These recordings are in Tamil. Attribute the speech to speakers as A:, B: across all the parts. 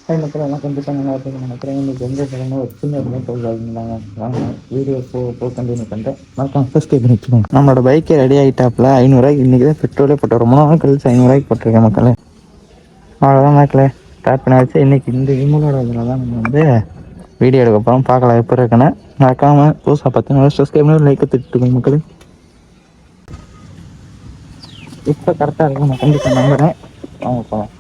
A: மக்கள் எல்லாம் கண்டிப்பாக நல்லா இருக்குன்னு நினைக்கிறேன். இன்னைக்கு எந்த படமும் ஒரு சின்ன இருந்தாங்க வாங்க வீடியோ கண்டினியூ பண்ணிட்டேன். மறக்காம சப்ஸ்கிரைப் பண்ணி வச்சுக்கோங்க. நம்மளோட பைக்கே ரெடி ஆகிட்டாப்புல 500 இன்றைக்கி தான் பெட்ரோலே போட்டோம். ரொம்ப நாள் கழிச்சு 500 போட்டிருக்கேன் மக்களே. அவ்வளோதான் மக்களே, ஸ்டார்ட் பண்ணியாச்சு. இன்றைக்கி இந்த இமோனோட இதில் தான் நம்ம வந்து வீடியோ எடுக்க போகிறோம். பார்க்கலாம் எப்படி இருக்குன்னு. மறக்காமல் புதுசாக பார்த்தீங்கன்னா சப்ஸ்கிரைப் பண்ணி லைக்கை திட்டுக்கோங்க மக்களே. இப்போ கரெக்டாக இருக்கும் நான் கண்டிப்பாக நம்புகிறேன். வாங்க போகலாம்.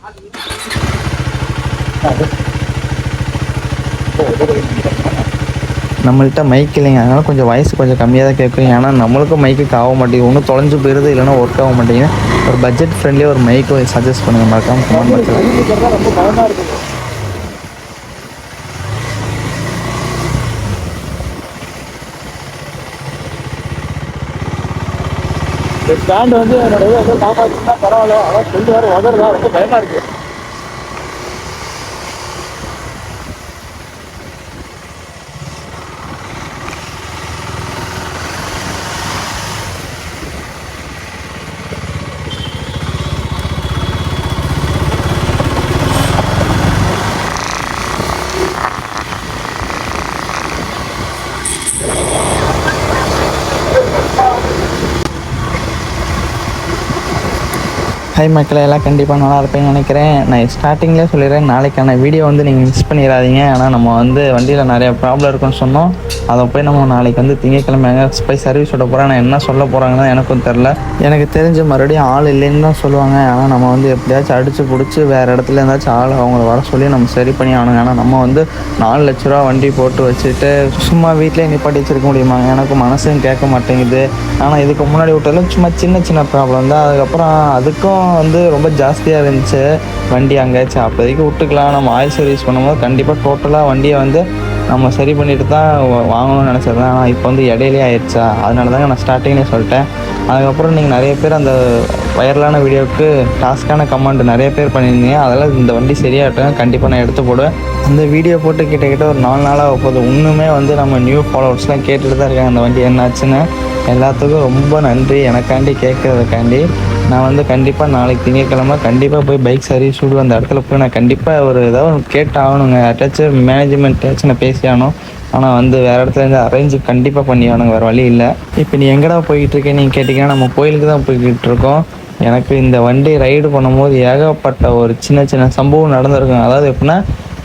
A: நம்மள்கிட்ட மைக் இல்லைங்க, அதனால் கொஞ்சம் வயசு கொஞ்சம் கம்மியாக தான் கேட்கும். ஏன்னா நம்மளுக்கும் மைக்கு ஆக மாட்டேங்குது, ஒன்றும் தொலைஞ்சு போயிடுது, இல்லைன்னா ஒர்க் ஆக மாட்டேங்குது. ஒரு பட்ஜெட் ஃப்ரெண்ட்லியாக ஒரு மைக்கு சஜஸ்ட் பண்ணுங்கள் மறக்காம கமெண்ட் பாக்ஸில். ரொம்ப பயமாக இருக்குது. ஸ்டாண்ட் வந்து என்னோட ஏதோ காப்பாற்றினா பரவாயில்ல, ஆனால் சொல்லி வேறு உதறதா ரொம்ப பயமாக இருக்குது. ஹாய் மக்களை, எல்லாம் கண்டிப்பாக நல்லா இருப்பேன்னு நினைக்கிறேன். நான் ஸ்டார்டிங்லேயே சொல்லிடுறேன், நாளைக்கான வீடியோ வந்து நீங்கள் மிஸ் பண்ணிடாதீங்க. ஆனால் நம்ம வந்து வண்டியில் நிறைய ப்ராப்ளம் இருக்குன்னு சொன்னோம். அதை போய் நம்ம நாளைக்கு வந்து திங்கக்கிழமை எங்கே போய் சர்வீஸ் விட போகிறேன். நான் என்ன சொல்ல போகிறாங்கன்னா எனக்கும் தெரில. எனக்கு தெரிஞ்ச மறுபடியும் ஆள் இல்லைன்னு தான் சொல்லுவாங்க. ஆனால் நம்ம வந்து எப்படியாச்சும் அடித்து பிடிச்சி வேறு இடத்துல இருந்தாச்சும் ஆள் அவங்கள வர சொல்லி நம்ம சரி பண்ணி ஆகணுங்க. ஆனால் நம்ம வந்து 4 லட்ச ரூபா வண்டி போட்டு வச்சுட்டு சும்மா வீட்டிலே நிப்பாட்டி வச்சுருக்க முடியுமாங்க? எனக்கு மனசும் கேட்க மாட்டேங்குது. ஆனால் இதுக்கு முன்னாடி விட்டாலும் சும்மா சின்ன சின்ன ப்ராப்ளம் தான். அதுக்கப்புறம் அதுக்கும் வந்து ரொம்ப ஜாஸ்தியாக இருந்துச்சு வண்டி அங்கேயாச்சும். அப்போதைக்கு விட்டுக்கலாம். நம்ம ஆயில் சர்வீஸ் பண்ணும்போது கண்டிப்பாக டோட்டலாக வண்டியை வந்து நம்ம சரி பண்ணிட்டு தான் வாங்கணும்னு நினச்சிருந்தேன். ஆனால் இப்போ வந்து இடையிலே ஆயிடுச்சா, அதனால தாங்க நான் ஸ்டார்டிங்லேயே சொல்லிட்டேன். அதுக்கப்புறம் நீங்கள் நிறைய பேர் அந்த வைரலான வீடியோவுக்கு டாஸ்க்கான கமெண்ட் நிறைய பேர் பண்ணியிருந்தீங்க. அதெல்லாம் இந்த வண்டி சரியாகட்டுங்க, கண்டிப்பாக நான் எடுத்து போடுவேன். அந்த வீடியோ போட்டு கிட்ட ஒரு 4 நாளாக போகுது. இன்னுமே வந்து நம்ம நியூ ஃபாலோவர்ஸ்லாம் கேட்டுட்டு தான் இருக்காங்க அந்த வண்டி என்னாச்சுன்னு. எல்லாத்துக்கும் ரொம்ப நன்றி எனக்காண்டி கேட்குறதுக்காண்டி. நான் வந்து கண்டிப்பாக நாளைக்கு திங்கட்கிழமை கண்டிப்பாக போய் பைக் சர்வீஸ் விடு அந்த இடத்துல போய் நான் கண்டிப்பாக ஒரு ஏதாவது கேட்டு ஆகணுங்க. யார்ட்டாச்சும் மேனேஜ்மெண்ட்டாச்சும் நான் பேசி ஆகணும். ஆனால் வந்து வேறு இடத்துல இருந்து அரேஞ்சு கண்டிப்பாக பண்ணி ஆகணுங்க, வேறு வழி இல்லை. இப்போ நீ எங்கடா போய்கிட்டுருக்கேன் நீங்கள் கேட்டிங்கன்னா நம்ம கோயிலுக்கு தான் போய்கிட்டு இருக்கோம். எனக்கு இந்த வண்டி ரைடு பண்ணும்போது ஏகப்பட்ட ஒரு சின்ன சின்ன சம்பவம் நடந்திருக்கும். அதாவது எப்படின்னா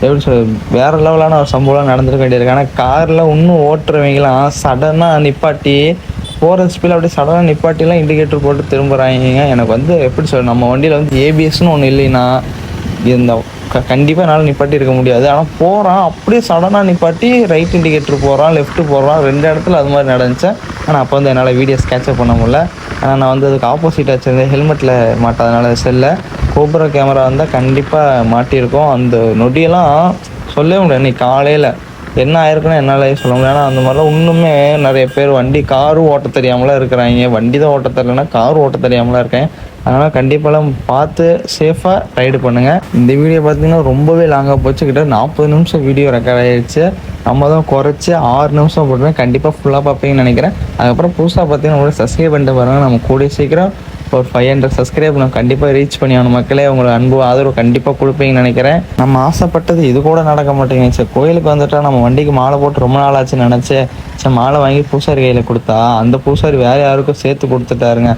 A: எப்படி வேறு லெவலான ஒரு சம்பவம்லாம் நடந்திருக்க வேண்டியிருக்கு. ஆனால் காரில் இன்னும் ஓட்டுறவங்களாம் சடனாக நிப்பாட்டி போகிற ஸ்பீடில் அப்படியே சடனாக நிப்பாட்டிலாம் இண்டிகேட்டர் போட்டு திரும்புகிறாங்க. எனக்கு வந்து எப்படி சொல்ல, நம்ம வண்டியில் வந்து ஏபிஎஸ்ன்னு ஒன்று இல்லைன்னா இந்த கண்டிப்பாக என்னால் நிப்பாட்டி இருக்க முடியாது. ஆனால் போகிறான் அப்படியே சடனாக நிப்பாட்டி ரைட் இண்டிகேட்டர் போகிறான், லெஃப்ட்டு போகிறான். 2 இடத்துல அது மாதிரி நடந்துச்சேன். ஆனால் அப்போ வந்து என்னால் வீடியோஸ் கேட்சப் பண்ண முடியல. ஆனால் நான் வந்து அதுக்கு ஆப்போசிட்டாக வச்சுருந்தேன், ஹெல்மெட்டில் மாட்டாதனால செல்லை. கோபுர கேமரா வந்தால் கண்டிப்பாக மாட்டியிருக்கோம். அந்த நொடியெல்லாம் சொல்லவே முடியாது. இன்னைக்கு காலையில் என்ன ஆயிருக்குன்னு என்னால் சொல்ல முடியாது. ஆனால் அந்த மாதிரிலாம் இன்னுமே நிறைய பேர் வண்டி காரும் ஓட்ட தெரியாமலாம் இருக்கிறாங்க. வண்டி தான் ஓட்ட தெரியலன்னா காரும் ஓட்ட தெரியாமலாம் இருக்கேன். அதனால் கண்டிப்பாக பார்த்து சேஃபாக ரைடு பண்ணுங்கள். இந்த வீடியோ பார்த்திங்கன்னா ரொம்பவே லாங்காக போச்சு. கிட்ட 40 நிமிஷம் வீடியோ ரெக்கார்ட் ஆகிடுச்சு. நம்ம தான் குறைச்சி 6 நிமிஷம் போட்டுருவேன். கண்டிப்பாக ஃபுல்லாக பார்ப்பீங்கன்னு நினைக்கிறேன். அதுக்கப்புறம் புதுசாக பார்த்தீங்கன்னா உங்களோட சப்ஸ்கிரைப் பண்ணிட்டு பாருங்கள். நம்ம கூடிய சீக்கிரம் ஒரு 500 சப்ஸ்கிரைப் நான் கண்டிப்பாக ரீச் பண்ணி ஆகணும். மக்களே உங்களோட அன்பு ஆதரவு கண்டிப்பாக கொடுப்பீங்கன்னு நினைக்கிறேன். நம்ம ஆசைப்பட்டது இது கூட நடக்க மாட்டேங்குது. சரி, கோயிலுக்கு வந்துட்டா நம்ம வண்டிக்கு மாலை போட்டு ரொம்ப நாள் ஆச்சுன்னு நினச்சேன். சரி, மாலை வாங்கி பூசாரி கையில் கொடுத்தா அந்த பூசாரி வேறு யாருக்கும் சேர்த்து கொடுத்துட்டாருங்க.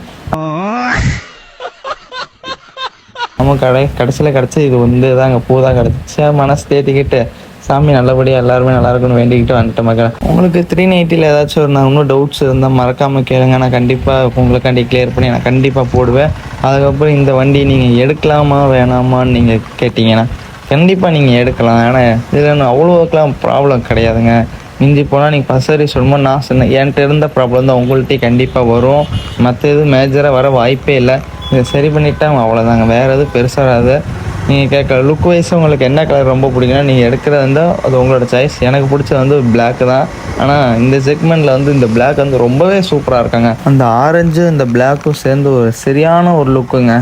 A: நம்ம கடைசியில் கிடச்சி இது வந்து தாங்க பூ தான் கிடச்சி. மனசு தேத்திக்கிட்டு சாமி நல்லபடியாக எல்லாருமே நல்லா இருக்குன்னு வேண்டிக்கிட்டு வந்துட்ட மக்கள். உங்களுக்கு 390 ஏதாச்சும் ஒரு இன்னும் டவுட்ஸ் இருந்தால் மறக்காமல் கேளுங்க. நான் கண்டிப்பாக உங்களுக்காண்டி கிளியர் பண்ணி நான் கண்டிப்பாக போடுவேன். அதுக்கப்புறம் இந்த வண்டி நீங்கள் எடுக்கலாமா வேணாமான்னு நீங்கள் கேட்டிங்கன்னா கண்டிப்பாக நீங்கள் எடுக்கலாம். ஏன்னா இதில் அவ்வளோக்கெலாம் ப்ராப்ளம் கிடையாதுங்க. மிஞ்சி போனால் நீங்கள் பசரி சொல்லும்போது நான் சொன்னேன், என்கிட்ட இருந்த ப்ராப்ளம் தான் உங்கள்கிட்ட கண்டிப்பாக வரும். மற்ற எதுவும் மேஜராக வர வாய்ப்பே இல்லை. இதை சரி பண்ணிவிட்டா அவ்வளோதாங்க, வேறு எதுவும் பெருசாகாது. நீங்கள் கேட்க லுக் வைஸ் உங்களுக்கு என்ன கலர் ரொம்ப பிடிக்குன்னா நீங்கள் எடுக்கிறது இருந்தால் அது உங்களோட சாய்ஸ். எனக்கு பிடிச்சது வந்து பிளாக்கு தான். ஆனால் இந்த செக்மெண்ட்டில் வந்து இந்த பிளாக் வந்து ரொம்பவே சூப்பராக இருக்காங்க. அந்த ஆரஞ்சு இந்த பிளாக்கும் சேர்ந்து ஒரு சரியான ஒரு லுக்குங்க.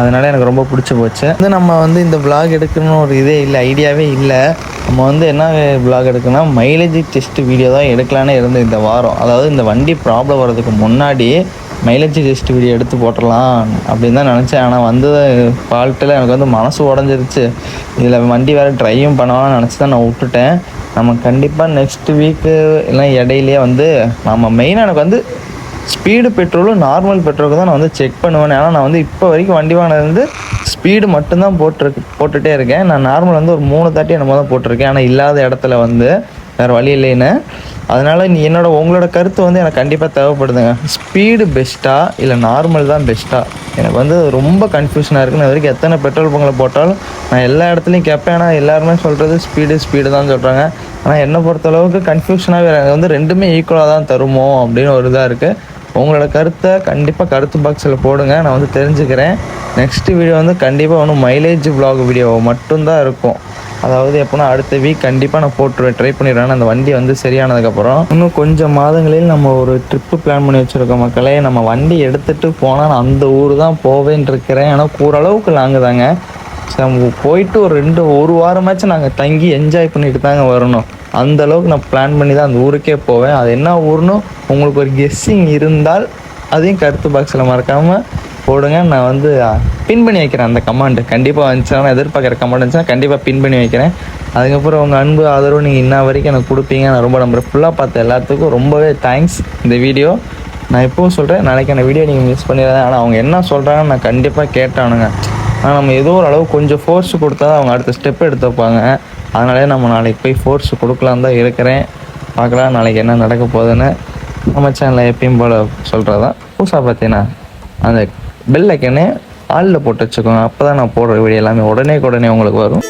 A: அதனால் எனக்கு ரொம்ப பிடிச்சி போச்சு. வந்து நம்ம வந்து இந்த விளாக் எடுக்கணும்னு ஒரு இதே இல்லை, ஐடியாவே இல்லை. நம்ம வந்து என்ன விளாக் எடுக்கணும்னா மைலேஜ் டெஸ்ட் வீடியோ தான் எடுக்கலான்னு இருந்து இந்த வாரம். அதாவது இந்த வண்டி ப்ராப்ளம் வர்றதுக்கு முன்னாடி மைலேஜ் டெஸ்ட் வீடியோ எடுத்து போட்டுடலாம் அப்படின்னு தான் நினச்சேன். ஆனால் வந்து ஃபால்ட்டில் எனக்கு வந்து மனசு உடஞ்சிருச்சு. இதில் வண்டி வேறு ட்ரைவும் பண்ணலாம்னு நினச்சி தான் நான் விட்டுட்டேன். நம்ம கண்டிப்பாக நெக்ஸ்ட் வீக்கு இல்லை இடையிலே வந்து நம்ம மெயினாக எனக்கு வந்து ஸ்பீடு பெட்ரோலும் நார்மல் பெட்ரோலுக்கு தான் நான் வந்து செக் பண்ணுவேன். ஏன்னா நான் வந்து இப்போ வரைக்கும் வண்டி வாங்கினது வந்து ஸ்பீடு மட்டும்தான் போட்டுகிட்டே இருக்கேன். நான் நார்மல் வந்து ஒரு 330 என்னமோ தான் போட்டிருக்கேன். ஆனால் இல்லாத இடத்துல வந்து வேறு வழி இல்லைன்னு. அதனால் உங்களோட கருத்து வந்து எனக்கு கண்டிப்பாக தேவைப்படுதுங்க. ஸ்பீடு பெஸ்ட்டாக இல்லை நார்மல் தான் பெஸ்ட்டாக? எனக்கு வந்து ரொம்ப கன்ஃபியூஷனாக இருக்குது. நான் வரைக்கும் எத்தனை பெட்ரோல் பங்கில் போட்டாலும் நான் எல்லா இடத்துலையும் கேட்பேன். ஆனால் எல்லாருமே சொல்கிறது ஸ்பீடு தான் சொல்கிறாங்க. ஆனால் என்னை பொறுத்தளவுக்கு கன்ஃபியூஷனாகவே எனக்கு வந்து ரெண்டுமே ஈக்குவலாக தான் தருமோ அப்படின்னு ஒரு இதாக இருக்குது. உங்களோட கருத்தை கண்டிப்பாக கருத்து பாக்ஸில் போடுங்க, நான் வந்து தெரிஞ்சுக்கிறேன். நெக்ஸ்ட்டு வீடியோ வந்து கண்டிப்பாக ஒன்றும் மைலேஜ் vlog வீடியோ மட்டும்தான் இருக்கும். அதாவது எப்போனா அடுத்த வீக் கண்டிப்பாக நான் போட்டுருவேன், ட்ரை பண்ணிடுவேன். அந்த வண்டி வந்து சரியானதுக்கப்புறம் இன்னும் கொஞ்சம் மாதங்களில் நம்ம ஒரு ட்ரிப்பு பிளான் பண்ணி வச்சுருக்கோம் மக்களே. நம்ம வண்டி எடுத்துகிட்டு போனால் நான் அந்த ஊர் தான் போவேன்னு இருக்கிறேன். ஏன்னா ஓரளவுக்கு லாங்கு தாங்க. போயிட்டு ஒரு வாரமாச்சும் நாங்கள் தங்கி என்ஜாய் பண்ணிட்டு தாங்க வரணும். அந்த அளவுக்கு நான் பிளான் பண்ணி தான் அந்த ஊருக்கே போவேன். அது என்ன ஊர்னு உங்களுக்கு ஒரு கெஸ்ஸிங் இருந்தால் அதையும் கருத்து பாக்ஸில் மறக்காமல் போடுங்க. நான் வந்து பின் பண்ணி வைக்கிறேன் அந்த கமெண்ட். கண்டிப்பாக வந்துச்சுன்னா, நான் எதிர்பார்க்குற கமெண்ட் இருந்துச்சுன்னா கண்டிப்பாக பின் பண்ணி வைக்கிறேன். அதுக்கப்புறம் உங்கள் அன்பு ஆதரவு நீங்கள் இன்ன வரைக்கும் எனக்கு கொடுப்பீங்க. நான் ரொம்ப நம்புறேன். ஃபுல்லாக பார்த்த எல்லாத்துக்கும் ரொம்பவே தேங்க்ஸ். இந்த வீடியோ நான் எப்பவும் சொல்கிறேன், நாளைக்கான வீடியோ நீங்கள் மிஸ் பண்ணிடுறேன். ஆனால் அவங்க என்ன சொல்கிறாங்கன்னு நான் கண்டிப்பாக கேட்டானுங்க. ஆனால் நம்ம ஏதோ ஒரு அளவு கொஞ்சம் ஃபோர்ஸ் கொடுத்தா தான் அவங்க அடுத்த ஸ்டெப் எடுத்து வைப்பாங்க. அதனாலே நம்ம நாளைக்கு போய் ஃபோர்ஸ் கொடுக்கலாம் தான் இருக்கிறேன். பார்க்கலாம் நாளைக்கு என்ன நடக்க போகுதுன்னு. நம்ம சேனலில் எப்பயும் போல் சொல்கிறதான் புதுசாக பார்த்தீங்கன்னா அந்த பெல் ஐக்கனே ஆளில் போட்டு வச்சுக்கோங்க. அப்போ தான் நான் போடுற வீடியோ எல்லாமே உடனே உங்களுக்கு வரும்.